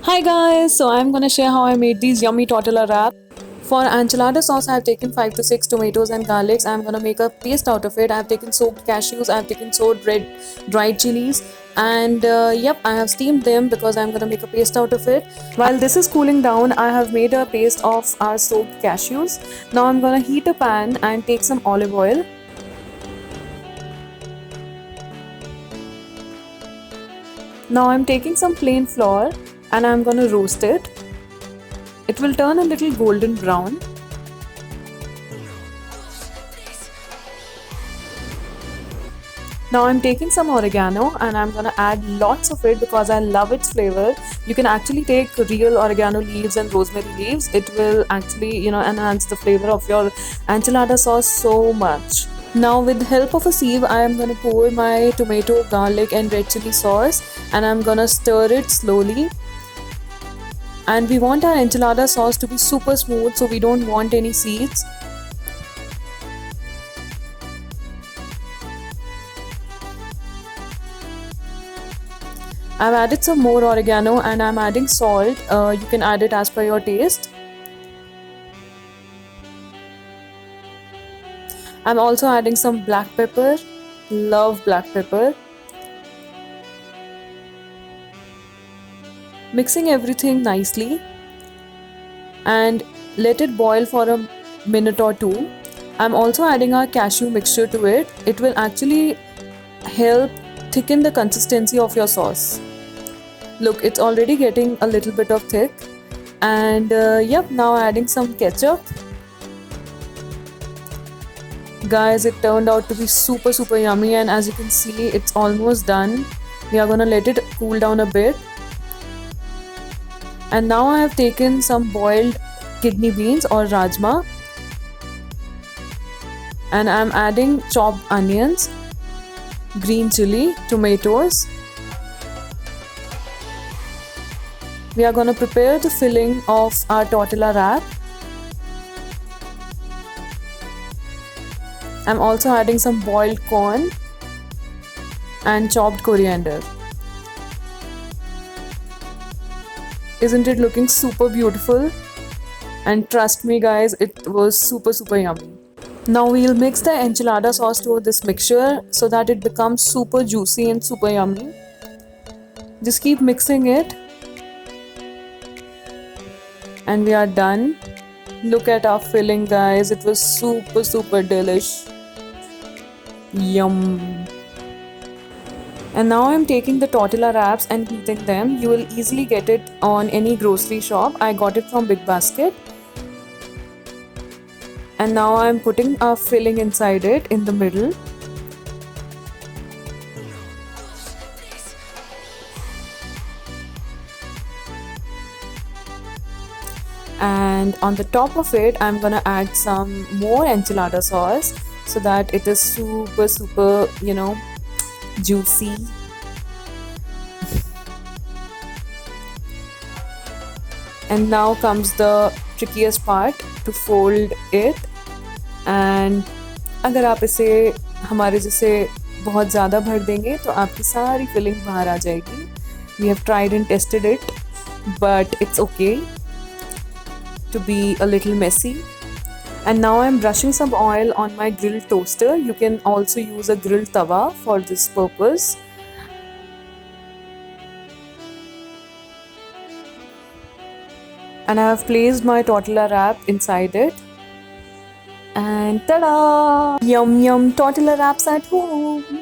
Hi guys, so I'm gonna share how I made these yummy tortilla wrap. For enchilada sauce, I have taken 5 to 6 tomatoes and garlics. I'm gonna make a paste out of it. I have taken soaked cashews, I have taken soaked red dried chilies, and yep, I have steamed them because I'm gonna make a paste out of it. While this is cooling down, I have made a paste of our soaked cashews. Now I'm gonna heat a pan and take some olive oil. Now I'm taking some plain flour and I'm gonna roast it. It will turn a little golden brown. Now I'm taking some oregano and I'm gonna add lots of it because I love its flavor. You can actually take real oregano leaves and rosemary leaves. It will actually, enhance the flavor of your enchilada sauce so much. Now with the help of a sieve, I am gonna pour my tomato, garlic and red chili sauce and I'm gonna stir it slowly. And we want our enchilada sauce to be super smooth, so we don't want any seeds. I've added some more oregano and I'm adding salt. You can add it as per your taste. I'm also adding some black pepper. Love black pepper. Mixing everything nicely and let it boil for a minute or two. I'm also adding our cashew mixture to it. It will actually help thicken the consistency of your sauce. Look, it's already getting a little bit of thick. And yep, now adding some ketchup. Guys, it turned out to be super yummy, and as you can see, it's almost done. We are gonna let it cool down a bit. And now I have taken some boiled kidney beans or rajma. And I'm adding chopped onions, green chili, tomatoes. We are gonna prepare the filling of our tortilla wrap. I'm also adding some boiled corn and chopped coriander. Isn't it looking super beautiful? And trust me guys, it was super yummy. Now we'll mix the enchilada sauce to this mixture so that it becomes super juicy and super yummy. Just keep mixing it. And we are done. Look at our filling guys, it was super delish. Yum. And now I'm taking the tortilla wraps and heating them. You will easily get it on any grocery shop. I got it from Big Basket. And now I'm putting a filling inside it in the middle. And on the top of it, I'm gonna add some more enchilada sauce so that it is super, juicy. And now comes the trickiest part, to fold it. And अगर आप इसे हमारे जैसे बहुत ज़्यादा भर देंगे तो आपकी सारी फिलिंग बाहर आ जाएगी. We have tried and tested it, but it's okay to be a little messy. And now I'm brushing some oil on my grill toaster. You can also use a grill tawa for this purpose. And I have placed my tortilla wrap inside it. And ta-da! Yum tortilla wraps at home.